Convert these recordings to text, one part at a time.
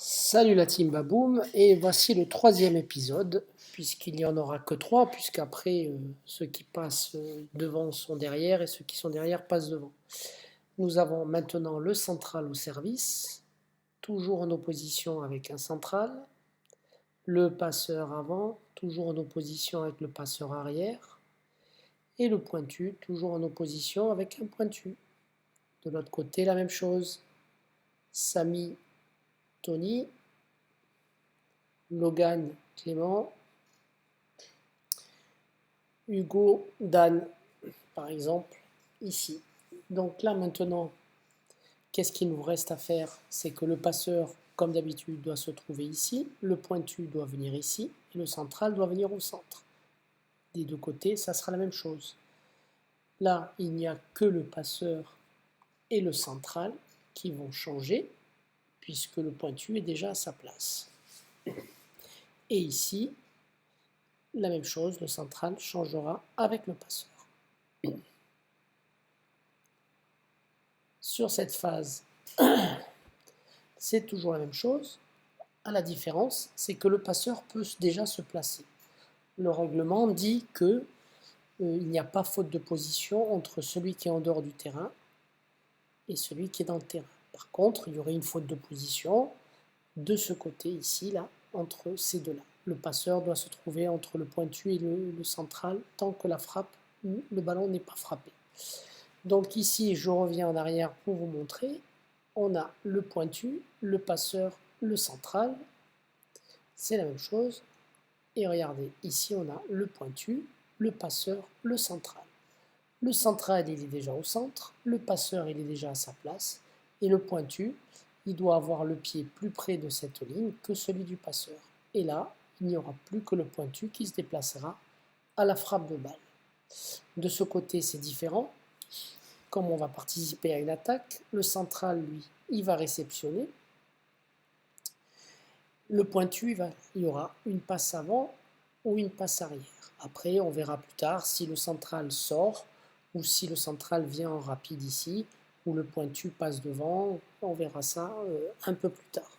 Salut la team Baboum, et voici le troisième épisode, puisqu'il n'y en aura que trois, puisqu'après ceux qui passent devant sont derrière et ceux qui sont derrière passent devant. Nous avons maintenant le central au service, toujours en opposition avec un central, le passeur avant, toujours en opposition avec le passeur arrière, et le pointu, toujours en opposition avec un pointu. De l'autre côté, la même chose. Samy, Tony, Logan, Clément, Hugo, Dan, par exemple, ici. Donc là maintenant, qu'est-ce qu'il nous reste à faire? C'est que le passeur, comme d'habitude, doit se trouver ici, le pointu doit venir ici, et le central doit venir au centre. Des deux côtés, ça sera la même chose. Là, il n'y a que le passeur et le central qui vont changer, puisque le pointu est déjà à sa place. Et ici, la même chose, le central changera avec le passeur. Sur cette phase, c'est toujours la même chose. La différence, c'est que le passeur peut déjà se placer. Le règlement dit que il n'y a pas faute de position entre celui qui est en dehors du terrain et celui qui est dans le terrain. Par contre, il y aurait une faute de position de ce côté ici, là, entre ces deux-là. Le passeur doit se trouver entre le pointu et le central tant que la frappe, le ballon n'est pas frappé. Donc ici, je reviens en arrière pour vous montrer. On a le pointu, le passeur, le central. C'est la même chose. Et regardez, ici on a le pointu, le passeur, le central. Le central, il est déjà au centre, le passeur, il est déjà à sa place, et le pointu, il doit avoir le pied plus près de cette ligne que celui du passeur. Et là, il n'y aura plus que le pointu qui se déplacera à la frappe de balle. De ce côté, c'est différent. Comme on va participer à une attaque, le central, lui, il va réceptionner. Le pointu, il y aura une passe avant ou une passe arrière. Après, on verra plus tard si le central sort ou si le central vient en rapide ici, ou le pointu passe devant. On verra ça un peu plus tard.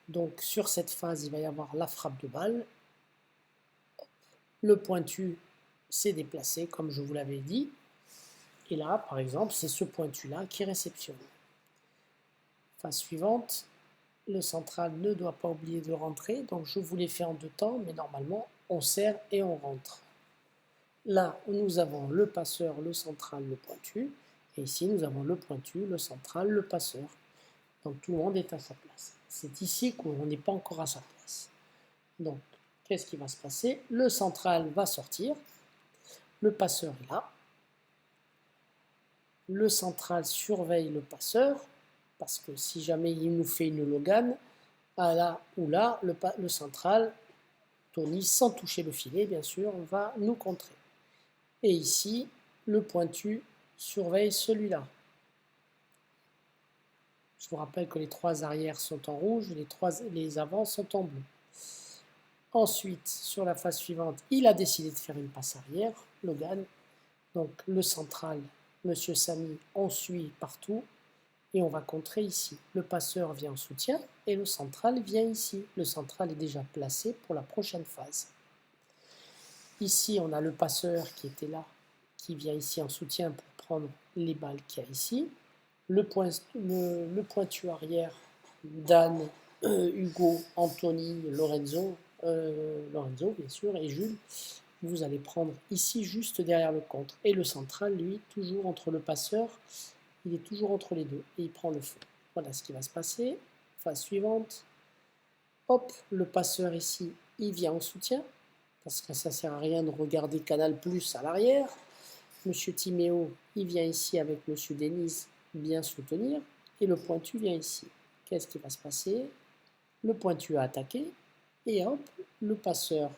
Donc sur cette phase, il va y avoir la frappe de balle. Le pointu s'est déplacé, comme je vous l'avais dit. Et là, par exemple, c'est ce pointu-là qui réceptionne. Phase suivante, le central ne doit pas oublier de rentrer, donc je vous l'ai fait en deux temps, mais normalement, on serre et on rentre. Là, nous avons le passeur, le central, le pointu, et ici, nous avons le pointu, le central, le passeur. Donc tout le monde est à sa place. C'est ici qu'on n'est pas encore à sa place. Donc, qu'est-ce qui va se passer? Le central va sortir, le passeur est là, le central surveille le passeur, parce que si jamais il nous fait une Logan, là ou là, le central, Tony, sans toucher le filet, bien sûr, va nous contrer. Et ici, le pointu surveille celui-là. Je vous rappelle que les trois arrières sont en rouge, les avants sont en bleu. Ensuite, sur la phase suivante, il a décidé de faire une passe arrière, Logan. Donc le central, Monsieur Samy, on suit partout. Et on va contrer ici. Le passeur vient en soutien et le central vient ici. Le central est déjà placé pour la prochaine phase. Ici, on a le passeur qui était là, qui vient ici en soutien pour prendre les balles qu'il y a ici. Le pointu arrière, Dan, Hugo, Anthony, Lorenzo, bien sûr, et Jules, vous allez prendre ici juste derrière le contre. Et le central, lui, toujours entre le passeur, il est toujours entre les deux et il prend le feu. Voilà ce qui va se passer. Phase suivante. Hop, le passeur ici, il vient en soutien, parce que ça ne sert à rien de regarder Canal Plus à l'arrière. Monsieur Timéo, il vient ici avec Monsieur Denise bien soutenir, et le pointu vient ici. Qu'est-ce qui va se passer? Le pointu a attaqué, et hop, le passeur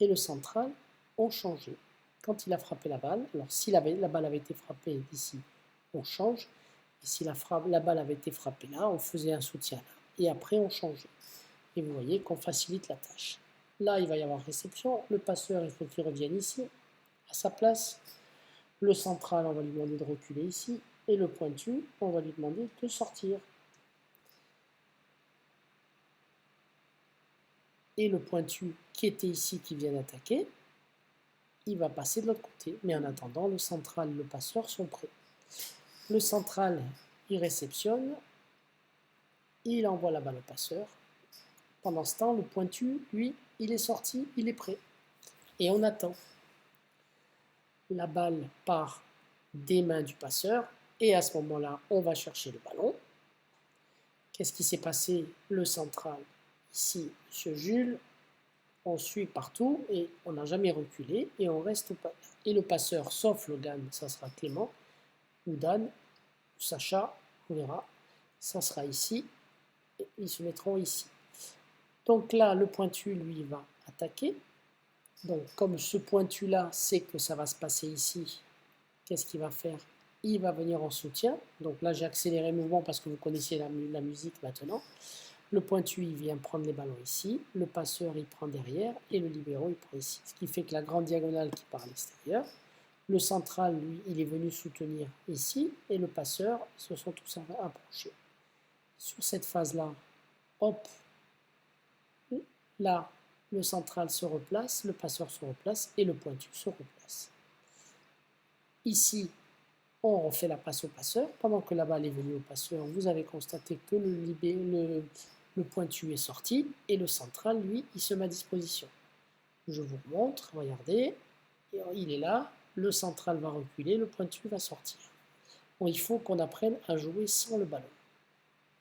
et le central ont changé. Quand il a frappé la balle, alors si la balle avait été frappée ici, on change, et si la balle avait été frappée là, on faisait un soutien là, et après on changeait. Et vous voyez qu'on facilite la tâche. Là, il va y avoir réception, le passeur, il faut qu'il revienne ici, à sa place. Le central, on va lui demander de reculer ici, et le pointu, on va lui demander de sortir. et le pointu qui était ici, qui vient d'attaquer, il va passer de l'autre côté. Mais en attendant, le central et le passeur sont prêts. Le central, il réceptionne, il envoie la balle au passeur. Pendant ce temps, le pointu, lui, il est sorti, il est prêt. Et on attend. La balle part des mains du passeur, et à ce moment-là, on va chercher le ballon. Qu'est-ce qui s'est passé? Le central, ici, M. Jules, on suit partout et on n'a jamais reculé et on reste pas. Et le passeur, sauf Logan, ça sera Clément, ou Dan, ou Sacha, on verra, ça sera ici, et ils se mettront ici. Donc là, le pointu, lui, va attaquer. Donc comme ce pointu-là sait que ça va se passer ici, qu'est-ce qu'il va faire? Il va venir en soutien. Donc là, j'ai accéléré le mouvement parce que vous connaissez la musique maintenant. Le pointu, il vient prendre les ballons ici. Le passeur, il prend derrière. Et le libéro, il prend ici. Ce qui fait que la grande diagonale qui part à l'extérieur. Le central, lui, il est venu soutenir ici. Et le passeur, ils se sont tous approchés. Sur cette phase-là, hop, là, le central se replace, le passeur se replace et le pointu se replace. Ici, on refait la passe au passeur. Pendant que la balle est venue au passeur, vous avez constaté que le pointu est sorti et le central, lui, il se met à disposition. Je vous montre, regardez, il est là, le central va reculer, le pointu va sortir. Bon, il faut qu'on apprenne à jouer sans le ballon.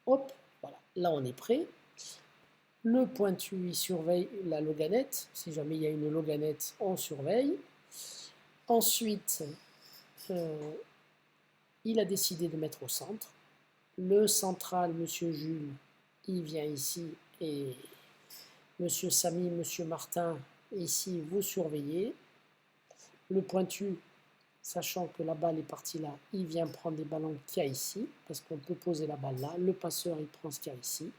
Hop, voilà, là on est prêt. Le pointu, il surveille la loganette. Si jamais il y a une loganette, on surveille. Ensuite, il a décidé de mettre au centre. Le central, M. Jules, il vient ici et M. Samy, M. Martin, ici, vous surveillez. Le pointu, sachant que la balle est partie là, il vient prendre les ballons qu'il y a ici, parce qu'on peut poser la balle là. Le passeur, il prend ce qu'il y a ici.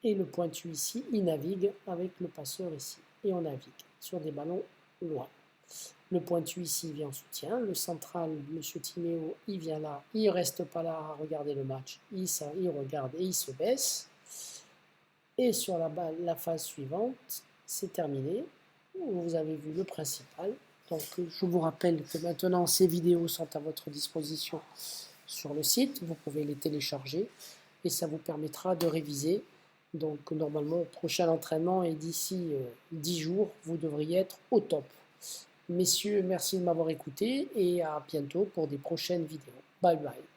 Et le pointu ici, il navigue avec le passeur ici. Et on navigue sur des ballons loin. Le pointu ici, il vient en soutien. Le central, M. Timéo, il vient là. Il ne reste pas là à regarder le match. Il regarde et il se baisse. Et sur la phase suivante, c'est terminé. Vous avez vu le principal. Donc je vous rappelle que maintenant, ces vidéos sont à votre disposition sur le site. Vous pouvez les télécharger et ça vous permettra de réviser. Donc normalement, au prochain entraînement et d'ici 10 jours, vous devriez être au top. Messieurs, merci de m'avoir écouté et à bientôt pour des prochaines vidéos. Bye bye.